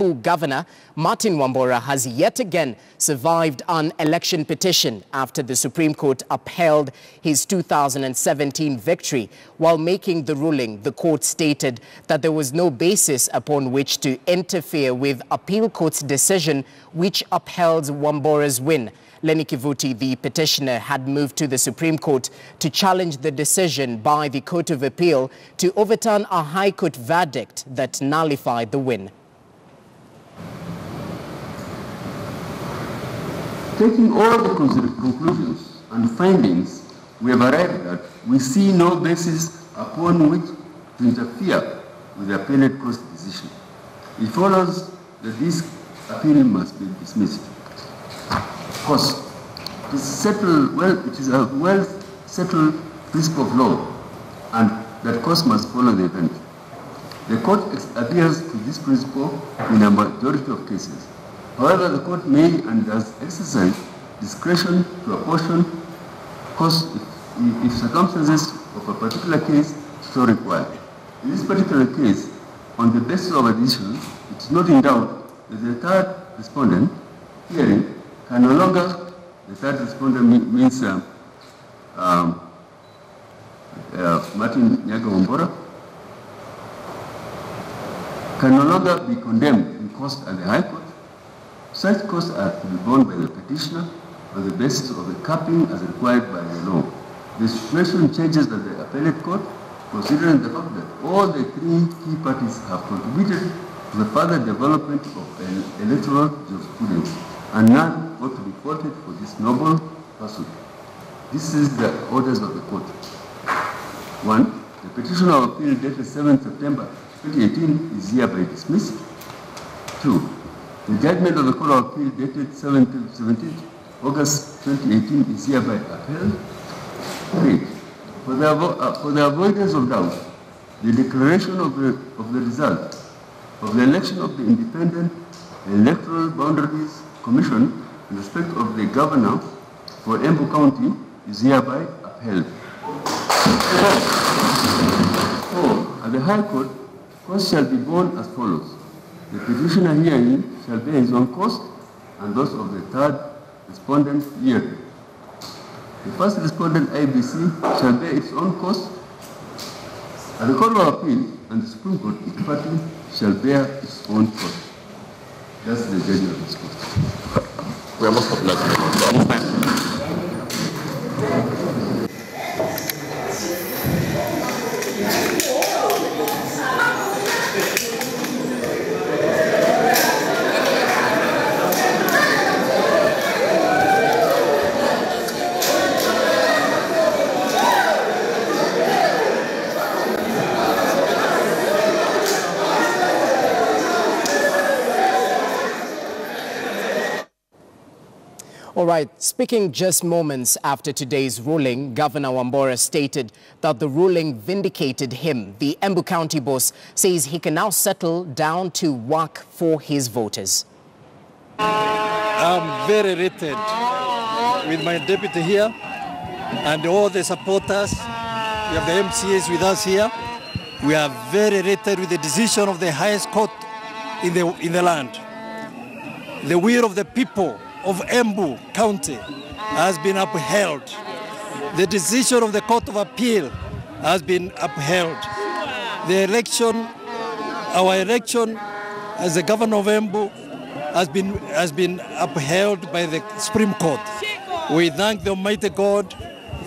Embu Governor Martin Wambora has yet again survived an election petition after the Supreme Court upheld his 2017 victory. While making the ruling, the court stated that there was no basis upon which to interfere with appeal court's decision which upheld Wambora's win. Lenny Kivuti, the petitioner, had moved to the Supreme Court to challenge the decision by the Court of Appeal to overturn a High Court verdict that nullified the win. Taking all the conclusions and findings we have arrived at, we see no basis upon which to interfere with the appellate court's decision. It follows that this appeal must be dismissed. Of course, it is a well-settled principle of law, and that courts must follow the event. The court adheres to this principle in a majority of cases. However, the court may and does exercise discretion to apportion costs if circumstances of a particular case so require. In this particular case, on the basis of a decision, it is not in doubt that the third respondent hearing can no longer, the third respondent means Martin Wambora, can no longer be condemned in cost at the High Court. Such costs are to be borne by the petitioner on the basis of the capping as required by the law. The situation changes at the appellate court, considering the fact that all the three key parties have contributed to the further development of electoral jurisprudence, and none ought to be faulted for this noble pursuit. This is the orders of the court. 1. The petition of appeal dated 7 September 2018 is hereby dismissed. 2. The judgment of the Court of Appeal dated 17 August 2018 is hereby upheld. 3. For the avoidance of doubt, the declaration of the result of the election of the Independent Electoral Boundaries Commission in respect of the governor for Embu County is hereby upheld. 4. At the High Court, costs shall be borne as follows. The petitioner hearing shall bear his own cost, and those of the third respondent hearing. The first respondent, IBC, shall bear its own cost. At the Court of Appeal and the Supreme Court, each party shall bear its own cost. That's the judgment of this court. We are most popular. All right, speaking just moments after today's ruling, Governor Wambora stated that the ruling vindicated him. The Embu County boss says he can now settle down to work for his voters. I'm very elated with my deputy here and all the supporters. We have the MCAs with us here. We are very elated with the decision of the highest court in the land. The will of the people of Embu County has been upheld. The decision of the Court of Appeal has been upheld. The election, our election as the Governor of Embu has been upheld by the Supreme Court. We thank the Almighty God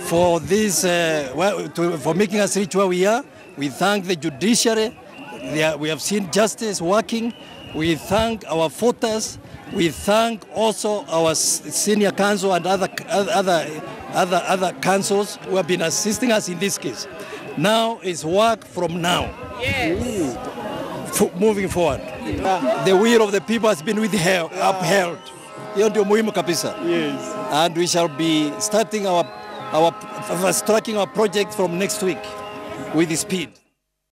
for this, for making us reach where we are. We thank the judiciary. We have seen justice working. We thank our voters. We thank also our senior counsel and other counsels who have been assisting us in this case. Now is work from now. Yes. Moving forward. The will of the people has been upheld. Hiyo ndio muhimu kabisa. Yes. And we shall be starting our project from next week with speed.